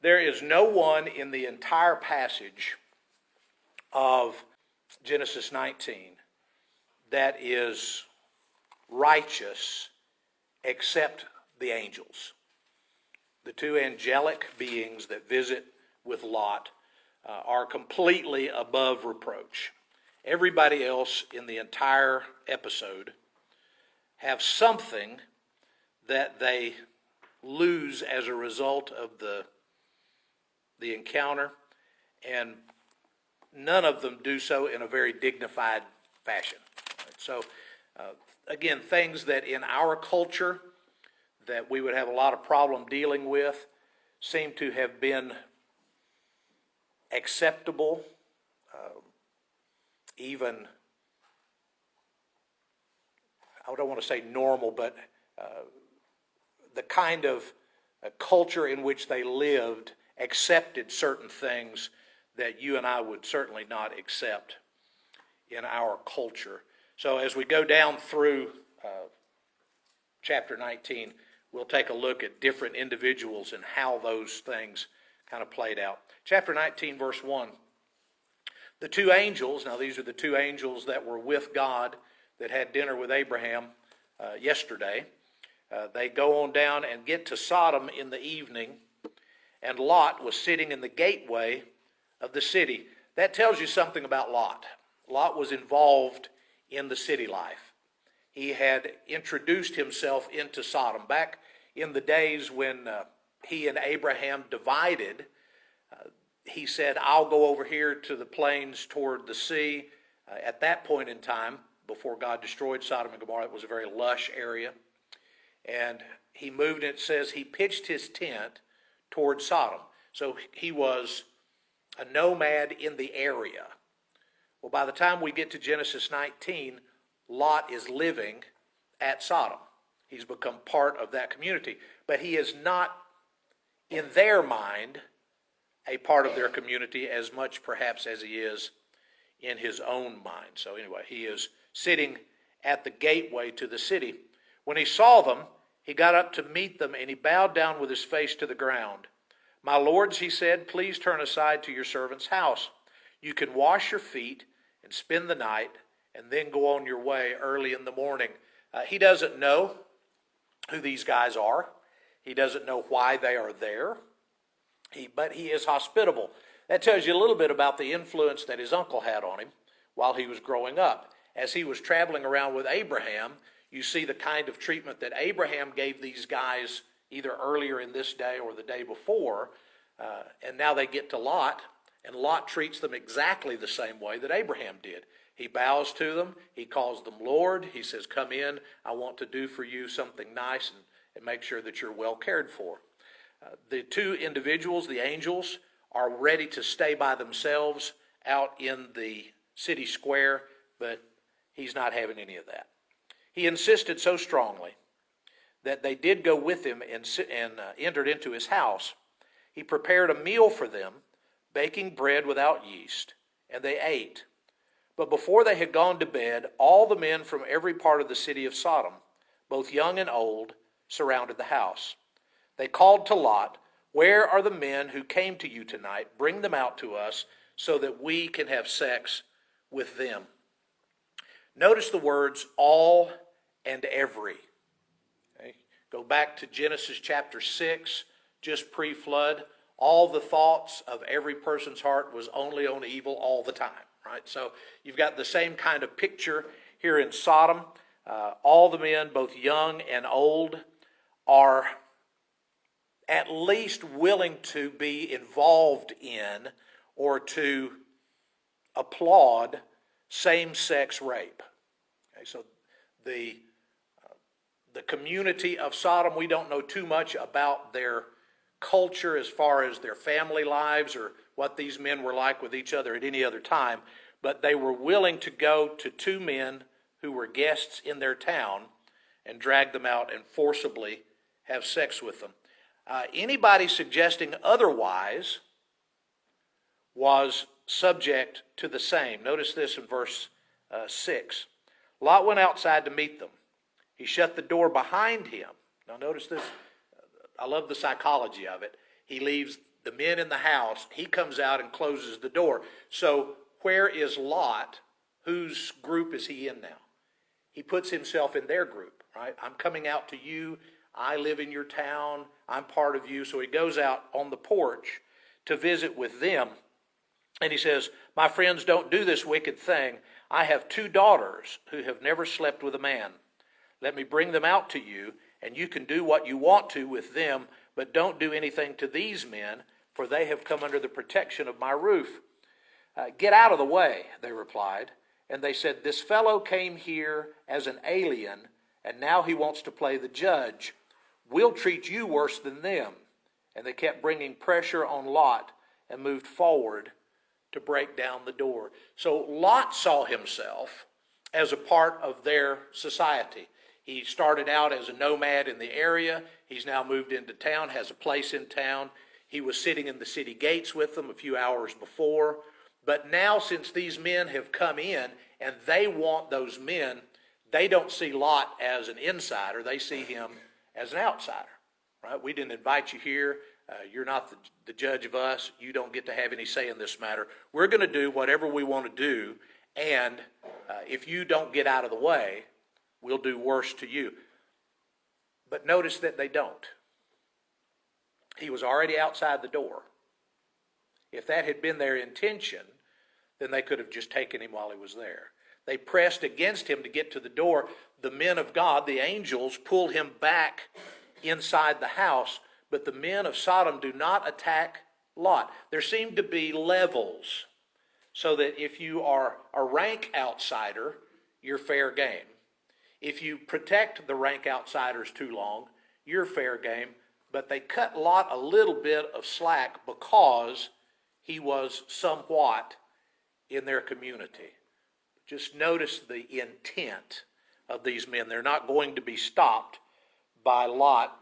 There is no one in the entire passage of Genesis 19 that is righteous except the angels. The two angelic beings that visit with Lot are completely above reproach. Everybody else in the entire episode have something that they lose as a result of the encounter, and none of them do so in a very dignified fashion. So, again, things that in our culture that we would have a lot of problem dealing with seem to have been acceptable, even, I don't want to say normal, but the kind of culture in which they lived accepted certain things that you and I would certainly not accept in our culture. So as we go down through chapter 19, we'll take a look at different individuals and how those things kind of played out. Chapter 19, verse 1. The two angels, now these are the two angels that were with God that had dinner with Abraham yesterday. They go on down and get to Sodom in the evening, and Lot was sitting in the gateway of the city. That tells you something about Lot. Lot was involved in the city life. He had introduced himself into Sodom. Back in the days when he and Abraham divided, he said, I'll go over here to the plains toward the sea. At that point in time, before God destroyed Sodom and Gomorrah, it was a very lush area. And he moved, it says he pitched his tent toward Sodom. So he was a nomad in the area. Well, by the time we get to Genesis 19, Lot is living at Sodom. He's become part of that community. But he is not, in their mind, a part of their community as much perhaps as he is in his own mind. So anyway, he is sitting at the gateway to the city. When he saw them, he got up to meet them, and he bowed down with his face to the ground. My lords, he said, please turn aside to your servant's house. You can wash your feet and spend the night, and then go on your way early in the morning. He doesn't know who these guys are. He doesn't know why they are there. But he is hospitable. That tells you a little bit about the influence that his uncle had on him while he was growing up. As he was traveling around with Abraham, you see the kind of treatment that Abraham gave these guys either earlier in this day or the day before, and now they get to Lot, and Lot treats them exactly the same way that Abraham did. He bows to them, he calls them Lord, he says, come in, I want to do for you something nice and make sure that you're well cared for. The two individuals, the angels, are ready to stay by themselves out in the city square, but he's not having any of that. He insisted so strongly that they did go with him and entered into his house. He prepared a meal for them, baking bread without yeast, and they ate. But before they had gone to bed, all the men from every part of the city of Sodom, both young and old, surrounded the house. They called to Lot, where are the men who came to you tonight? Bring them out to us so that we can have sex with them. Notice the words all and every. Okay? Go back to Genesis chapter 6, just pre-flood. All the thoughts of every person's heart was only on evil all the time. Right? So you've got the same kind of picture here in Sodom. All the men, both young and old, are at least willing to be involved in or to applaud same-sex rape. Okay, so the community of Sodom, we don't know too much about their culture as far as their family lives or what these men were like with each other at any other time, but they were willing to go to two men who were guests in their town and drag them out and forcibly have sex with them. Anybody suggesting otherwise was subject to the same. Notice this in verse 6. Lot went outside to meet them. He shut the door behind him. Now notice this. I love the psychology of it. He leaves the men in the house, he comes out and closes the door. So where is Lot? Whose group is he in now? He puts himself in their group, right? I'm coming out to you. I live in your town. I'm part of you. So he goes out on the porch to visit with them. And he says, my friends, don't do this wicked thing. I have 2 daughters who have never slept with a man. Let me bring them out to you, and you can do what you want to with them, but don't do anything to these men, for they have come under the protection of my roof. Get out of the way, they replied. And they said, this fellow came here as an alien, and now he wants to play the judge. We'll treat you worse than them. And they kept bringing pressure on Lot and moved forward to break down the door. So Lot saw himself as a part of their society. He started out as a nomad in the area. He's now moved into town, has a place in town. He was sitting in the city gates with them a few hours before. But now, since these men have come in and they want those men, they don't see Lot as an insider. They see him as an outsider, right? We didn't invite you here. You're not the judge of us. You don't get to have any say in this matter. We're going to do whatever we want to do, and if you don't get out of the way, we'll do worse to you. But notice that they don't. He was already outside the door. If that had been their intention, then they could have just taken him while he was there. They pressed against him to get to the door. The men of God, the angels, pulled him back inside the house, but the men of Sodom do not attack Lot. There seem to be levels, so that if you are a rank outsider, you're fair game. If you protect the rank outsiders too long, you're fair game. But they cut Lot a little bit of slack because he was somewhat in their community. Just notice the intent of these men. They're not going to be stopped by Lot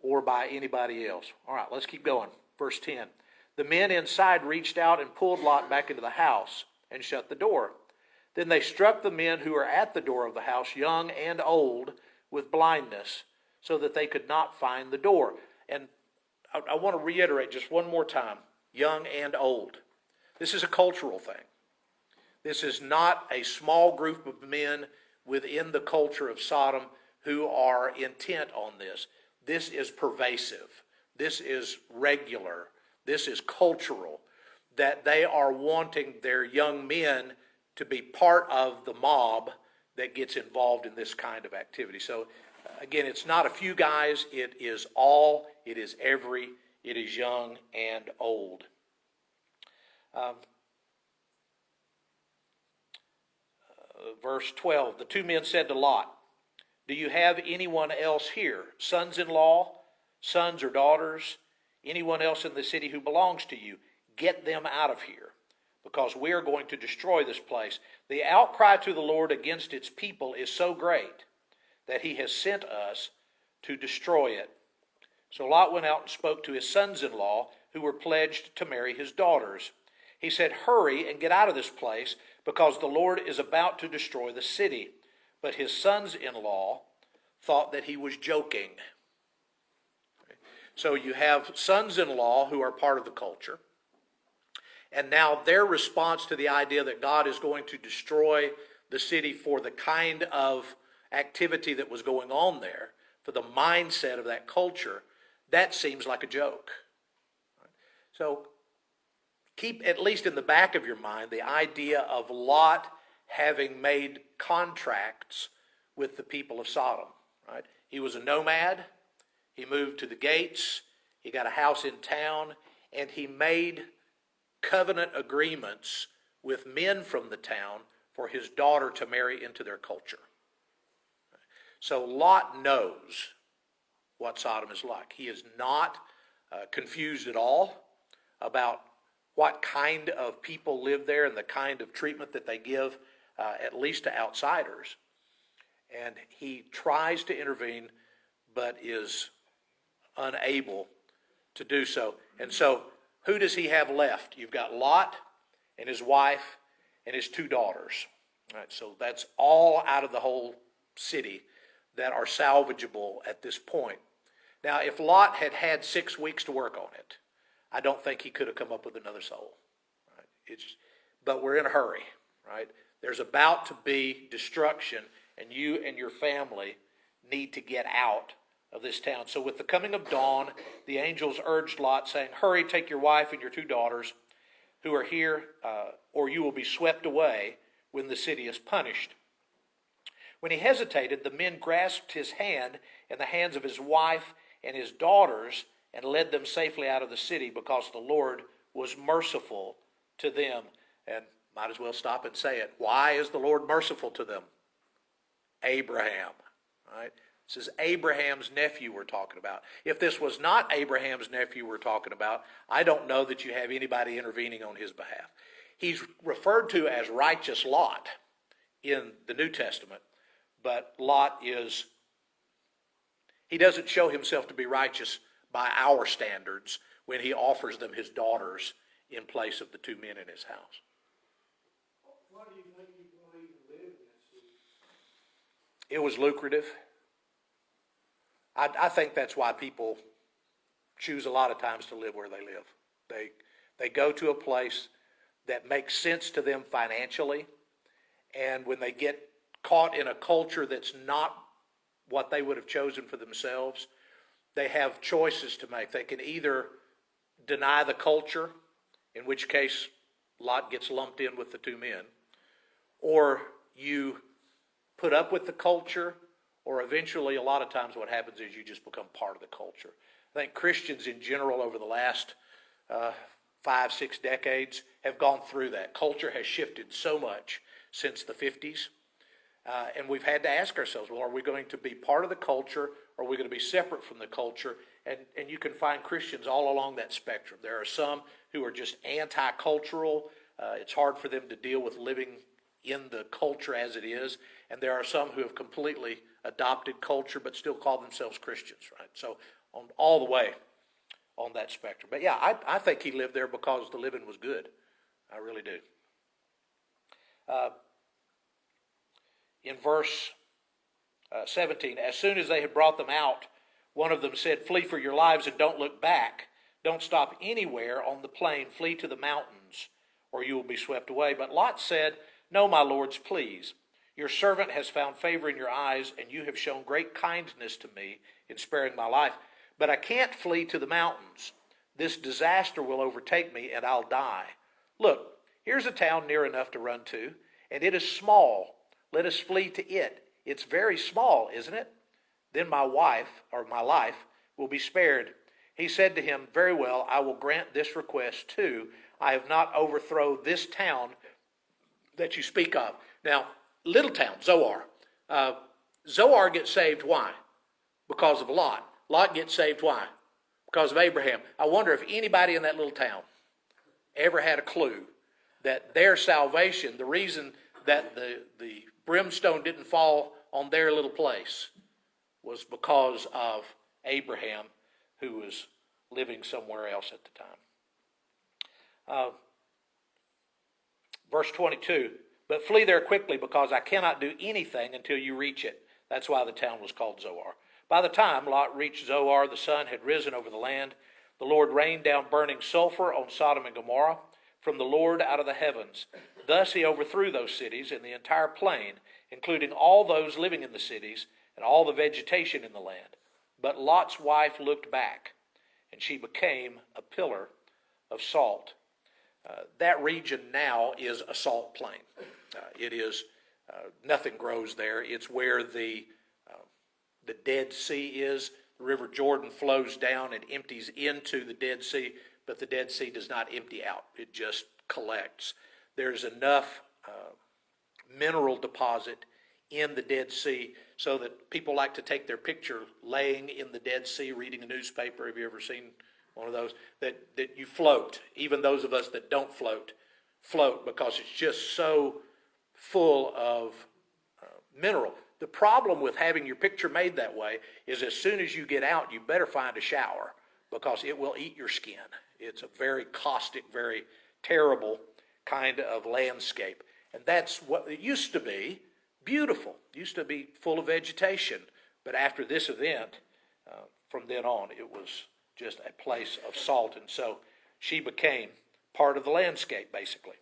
or by anybody else. All right, let's keep going. Verse 10. The men inside reached out and pulled Lot back into the house and shut the door. Then they struck the men who were at the door of the house, young and old, with blindness, so that they could not find the door. And I want to reiterate just one more time, young and old. This is a cultural thing. This is not a small group of men within the culture of Sodom who are intent on this. This is pervasive. This is regular. This is cultural, that they are wanting their young men to be part of the mob that gets involved in this kind of activity. So again, it's not a few guys, it is all, it is every, it is young and old. Verse 12, the 2 men said to Lot, do you have anyone else here, sons-in-law, sons or daughters, anyone else in the city who belongs to you? Get them out of here, because we are going to destroy this place. The outcry to the Lord against its people is so great that he has sent us to destroy it. So Lot went out and spoke to his sons-in-law, who were pledged to marry his daughters. He said, hurry and get out of this place, because the Lord is about to destroy the city. But his sons-in-law thought that he was joking. So you have sons-in-law who are part of the culture. And now their response to the idea that God is going to destroy the city for the kind of activity that was going on there, for the mindset of that culture, that seems like a joke. So keep at least in the back of your mind the idea of Lot having made contracts with the people of Sodom. Right? He was a nomad. He moved to the gates. He got a house in town, and he made covenant agreements with men from the town for his daughter to marry into their culture. So Lot knows what Sodom is like. He is not confused at all about what kind of people live there and the kind of treatment that they give, at least to outsiders. And he tries to intervene, but is unable to do so. And so, who does he have left? You've got Lot and his wife and his 2 daughters. All right, so that's all out of the whole city that are salvageable at this point. Now, if Lot had had 6 weeks to work on it, I don't think he could have come up with another soul. Right? But we're in a hurry, right? There's about to be destruction, and you and your family need to get out of this town. So with the coming of dawn, the angels urged Lot, saying, "Hurry, take your wife and your 2 daughters who are here, or you will be swept away when the city is punished." When he hesitated, the men grasped his hand and the hands of his wife and his daughters and led them safely out of the city, because the Lord was merciful to them. And might as well stop and say it. Why is the Lord merciful to them? Abraham, right? This is Abraham's nephew we're talking about. If this was not Abraham's nephew we're talking about, I don't know that you have anybody intervening on his behalf. He's referred to as righteous Lot in the New Testament, but Lot he doesn't show himself to be righteous by our standards when he offers them his daughters in place of the 2 men in his house. Why do you think people even live in that city? It was lucrative. I think that's why people choose a lot of times to live where they live. They go to a place that makes sense to them financially, and when they get caught in a culture that's not what they would have chosen for themselves, they have choices to make. They can either deny the culture, in which case Lot gets lumped in with the 2 men, or you put up with the culture, or eventually a lot of times what happens is you just become part of the culture. I think Christians in general over the last 5-6 decades have gone through that. Culture has shifted so much since the 50s. And we've had to ask ourselves, well, are we going to be part of the culture, or are we going to be separate from the culture? And you can find Christians all along that spectrum. There are some who are just anti-cultural. It's hard for them to deal with living in the culture as it is. And there are some who have completely adopted culture but still call themselves Christians, right? So on all the way on that spectrum. But yeah, I think he lived there because the living was good. I really do. In verse 17, as soon as they had brought them out, one of them said, "Flee for your lives and don't look back. Don't stop anywhere on the plain. Flee to the mountains, or you will be swept away." But Lot said, "No, my lords, please. Your servant has found favor in your eyes, and you have shown great kindness to me in sparing my life. But I can't flee to the mountains. This disaster will overtake me, and I'll die. Look, here's a town near enough to run to, and it is small. Let us flee to it. It's very small, isn't it? Then my wife, or my life, will be spared." He said to him, "Very well, I will grant this request too. I have not overthrown this town that you speak of." Now, little town, Zoar. Zoar gets saved, why? Because of Lot. Lot gets saved, why? Because of Abraham. I wonder if anybody in that little town ever had a clue that their salvation, the reason that the brimstone didn't fall on their little place, was because of Abraham, who was living somewhere else at the time. Verse 22, "But flee there quickly, because I cannot do anything until you reach it." That's why the town was called Zoar. By the time Lot reached Zoar, the sun had risen over the land. The Lord rained down burning sulfur on Sodom and Gomorrah from the Lord out of the heavens. Thus he overthrew those cities and the entire plain, including all those living in the cities and all the vegetation in the land. But Lot's wife looked back, and she became a pillar of salt. That region now is a salt plain. It is, nothing grows there. It's where the Dead Sea is. The River Jordan flows down and empties into the Dead Sea, but the Dead Sea does not empty out. It just collects. There's enough mineral deposit in the Dead Sea so that people like to take their picture laying in the Dead Sea reading a newspaper. Have you ever seen one of those? That you float. Even those of us that don't float because it's just so full of mineral. The problem with having your picture made that way is as soon as you get out, you better find a shower because it will eat your skin. It's a very caustic, very terrible kind of landscape. And that's what it used to be, beautiful. It used to be full of vegetation. But after this event, from then on, it was just a place of salt. And so she became part of the landscape, basically.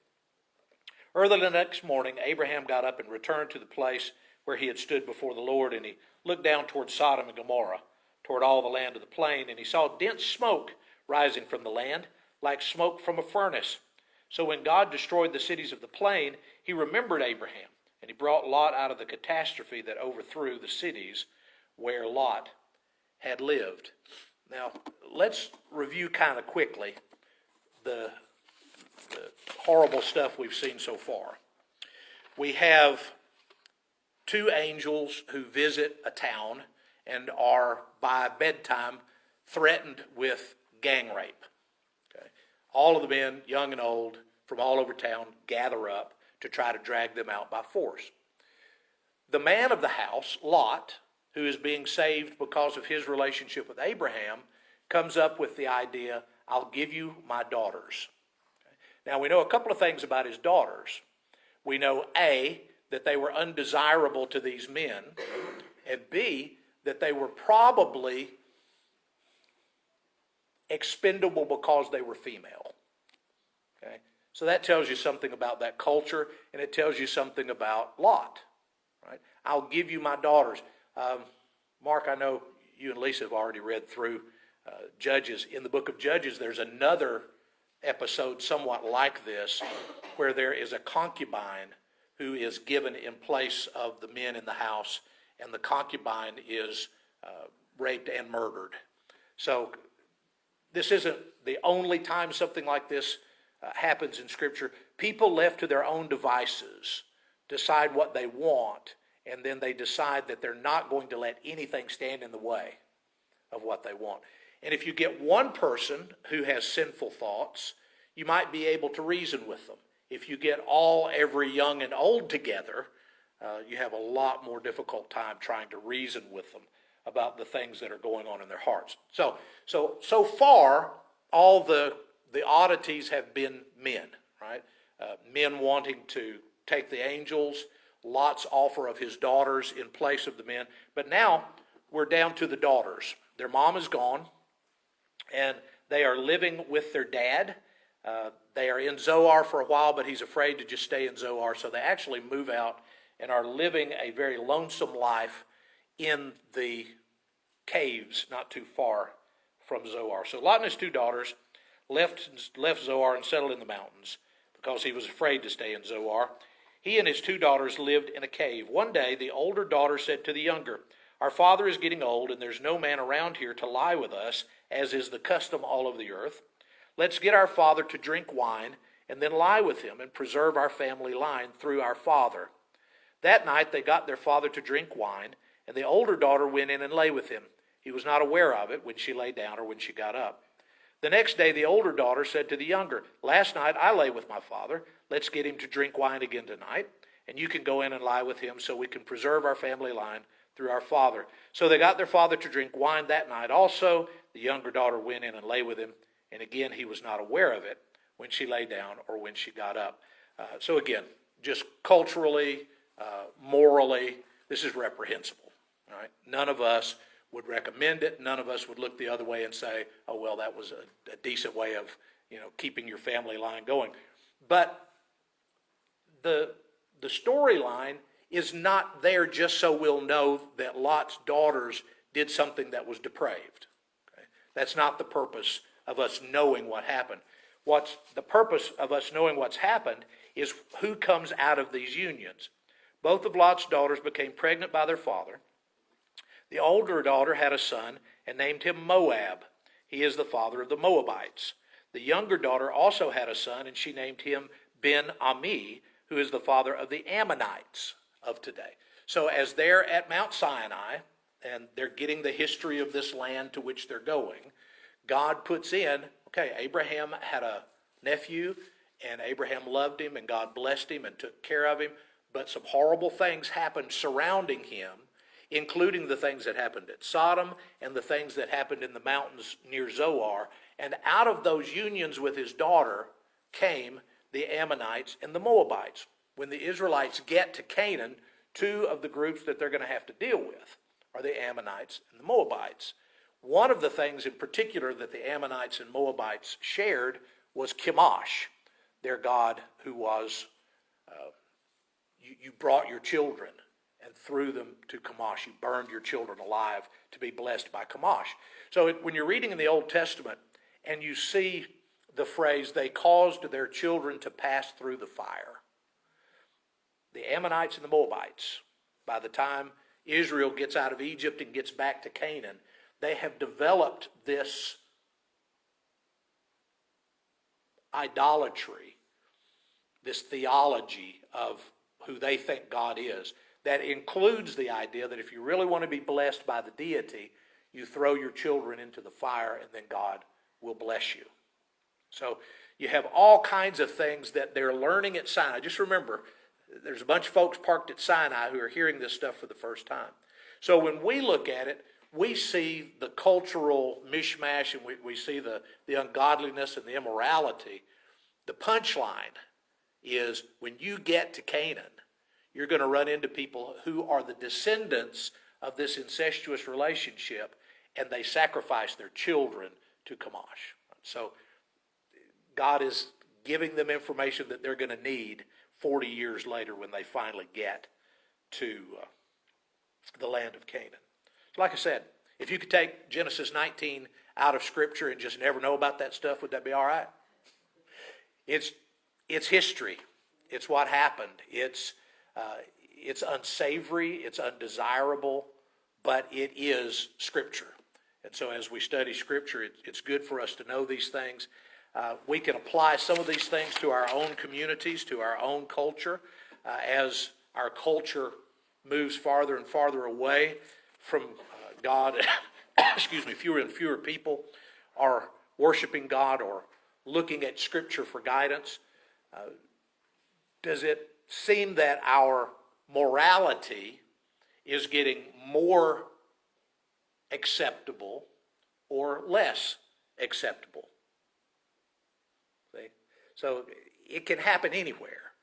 Early the next morning, Abraham got up and returned to the place where he had stood before the Lord, and he looked down toward Sodom and Gomorrah, toward all the land of the plain, and he saw dense smoke rising from the land, like smoke from a furnace. So when God destroyed the cities of the plain, he remembered Abraham, and he brought Lot out of the catastrophe that overthrew the cities where Lot had lived. Now, let's review kind of quickly the horrible stuff we've seen so far. We have two angels who visit a town and are, by bedtime, threatened with gang rape. Okay? All of the men, young and old, from all over town, gather up to try to drag them out by force. The man of the house, Lot, who is being saved because of his relationship with Abraham, comes up with the idea, I'll give you my daughters. Okay? Now, we know a couple of things about his daughters. We know, A, that they were undesirable to these men, and B, that they were probably expendable because they were female. Okay? So that tells you something about that culture, and it tells you something about Lot. Right? I'll give you my daughters. Mark, I know you and Lisa have already read through Judges. In the book of Judges, there's another episode somewhat like this, where there is a concubine who is given in place of the men in the house, and the concubine is raped and murdered. So this isn't the only time something like this happens in Scripture. People left to their own devices decide what they want, and then they decide that they're not going to let anything stand in the way of what they want. And if you get one person who has sinful thoughts, you might be able to reason with them. If you get every young and old together, you have a lot more difficult time trying to reason with them about the things that are going on in their hearts. So far, all the oddities have been men, right? Men wanting to take the angels, Lot's offer of his daughters in place of the men. But now we're down to the daughters. Their mom is gone, and they are living with their dad. They are in Zoar for a while, but he's afraid to just stay in Zoar, so they actually move out and are living a very lonesome life in the caves not too far from Zoar. So Lot and his two daughters left Zoar and settled in the mountains because he was afraid to stay in Zoar. He and his two daughters lived in a cave. One day, the older daughter said to the younger, "Our father is getting old, and there's no man around here to lie with us, as is the custom all over the earth. Let's get our father to drink wine, and then lie with him and preserve our family line through our father." That night they got their father to drink wine, and the older daughter went in and lay with him. He was not aware of it when she lay down or when she got up. The next day the older daughter said to the younger, "Last night I lay with my father. Let's get him to drink wine again tonight, and you can go in and lie with him so we can preserve our family line through our father." So they got their father to drink wine that night also. The younger daughter went in and lay with him, and again he was not aware of it when she lay down or when she got up. So again, just culturally, morally, this is reprehensible. All right? None of us would recommend it. None of us would look the other way and say, "Oh, well, that was a decent way of, keeping your family line going." But the storyline is not there just so we'll know that Lot's daughters did something that was depraved. Okay? That's not the purpose of us knowing what happened. What's the purpose of us knowing what's happened is who comes out of these unions. Both of Lot's daughters became pregnant by their father. The older daughter had a son and named him Moab. He is the father of the Moabites. The younger daughter also had a son, and she named him Ben-Ami, who is the father of the Ammonites of today. So as they're at Mount Sinai, and they're getting the history of this land to which they're going, God puts in, okay, Abraham had a nephew, and Abraham loved him, and God blessed him and took care of him, but some horrible things happened surrounding him, including the things that happened at Sodom and the things that happened in the mountains near Zoar. And out of those unions with his daughter came the Ammonites and the Moabites. When the Israelites get to Canaan, two of the groups that they're going to have to deal with are the Ammonites and the Moabites. One of the things in particular that the Ammonites and Moabites shared was Chemosh, their god who was, you brought your children and threw them to Chemosh. You burned your children alive to be blessed by Chemosh. So when you're reading in the Old Testament and you see the phrase, they caused their children to pass through the fire, the Ammonites and the Moabites, by the time Israel gets out of Egypt and gets back to Canaan, they have developed this idolatry, this theology of who they think God is, that includes the idea that if you really want to be blessed by the deity, you throw your children into the fire and then God will bless you. So you have all kinds of things that they're learning at Sinai. Just remember, there's a bunch of folks parked at Sinai who are hearing this stuff for the first time. So when we look at it, we see the cultural mishmash and we see the ungodliness and the immorality. The punchline is when you get to Canaan, you're going to run into people who are the descendants of this incestuous relationship, and they sacrifice their children to Chemosh. So God is giving them information that they're going to need 40 years later when they finally get to the land of Canaan. Like I said, if you could take Genesis 19 out of Scripture and just never know about that stuff, would that be all right? It's history. It's what happened. It's unsavory. It's undesirable, but it is Scripture. And so as we study Scripture, it's good for us to know these things. We can apply some of these things to our own communities, to our own culture, as our culture moves farther and farther away from God. Excuse me, fewer and fewer people are worshiping God or looking at Scripture for guidance. Does it seem that our morality is getting more acceptable or less acceptable? See? So it can happen anywhere.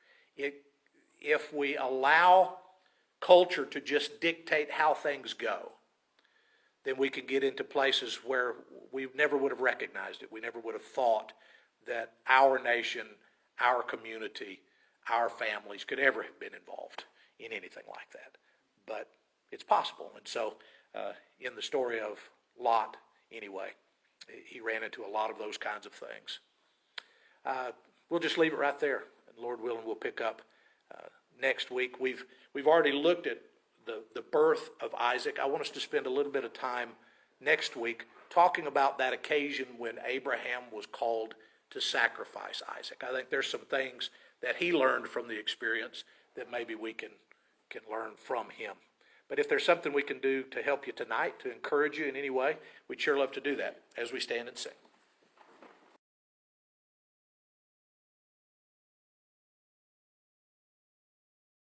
If we allow culture to just dictate how things go, then we can get into places where we never would have recognized it. We never would have thought that our nation, our community, our families could ever have been involved in anything like that. But it's possible. And so in the story of Lot, anyway, he ran into a lot of those kinds of things. We'll just leave it right there. And Lord willing, we'll pick up next week. We've already looked at the birth of Isaac. I want us to spend a little bit of time next week talking about that occasion when Abraham was called to sacrifice Isaac. I think there's some things that he learned from the experience that maybe we can learn from him. But if there's something we can do to help you tonight, to encourage you in any way, we'd sure love to do that as we stand and sing.